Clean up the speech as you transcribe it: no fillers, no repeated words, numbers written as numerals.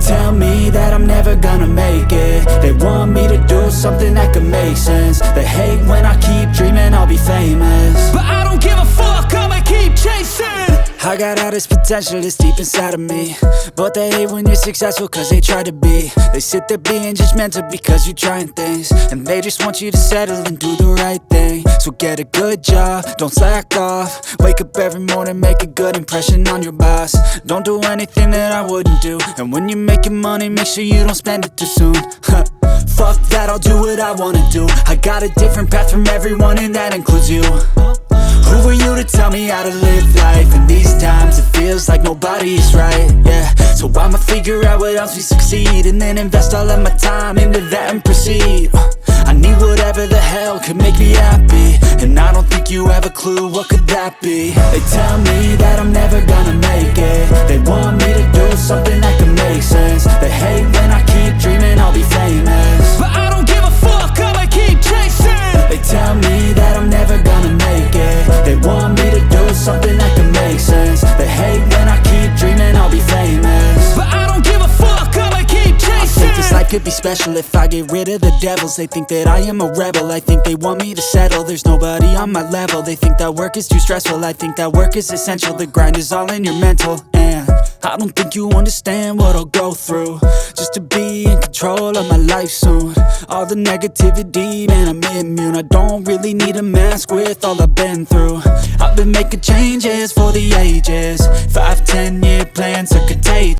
tell me that I'm never gonna make it. They want me to do something that could make sense. They hate when I keep dreaming I'll be famous, but I don't give a fuck, I'ma keep chasing. I got all this potential that's deep inside of me, but they hate when you're successful cause they try to be. They sit there being judgmental because you're trying things, and they just want you to settle and do the right thing. So get a good job, don't slack off. Wake up every morning, make a good impression on your boss. Don't do anything that I wouldn't do, and when you're making money, make sure you don't spend it too soon. Fuck that, I'll do what I wanna do. I got a different path from everyone, and that includes you. Who are you to tell me how to live life? In these times it feels like nobody is right, yeah. So I'ma figure out what else we succeed, and then invest all of my time into that and proceed. I need whatever the hell could make me happy, and I don't think you have a clue what could that be. They tell me that I'm never gonna make it. They want me to do something that could make sense. They hate when I keep dreaming I'll be famous, but I don't give a fuck, I'ma keep chasing. They tell me that I'm never gonna make it. They want me to do something that can make sense. They hate when I keep dreaming I'll be famous, but I don't give a fuck, I'ma keep chasing. I think this life could be special if I get rid of the devils. They think that I am a rebel, I think they want me to settle. There's nobody on my level. They think that work is too stressful, I think that work is essential. The grind is all in your mental, and I don't think you understand what I'll go through just to be in control of my life soon. All the negativity, man, I'm immune. I don't really need a mask with all I've been through. I've been making changes for the ages. 5-10 year plans are contagious.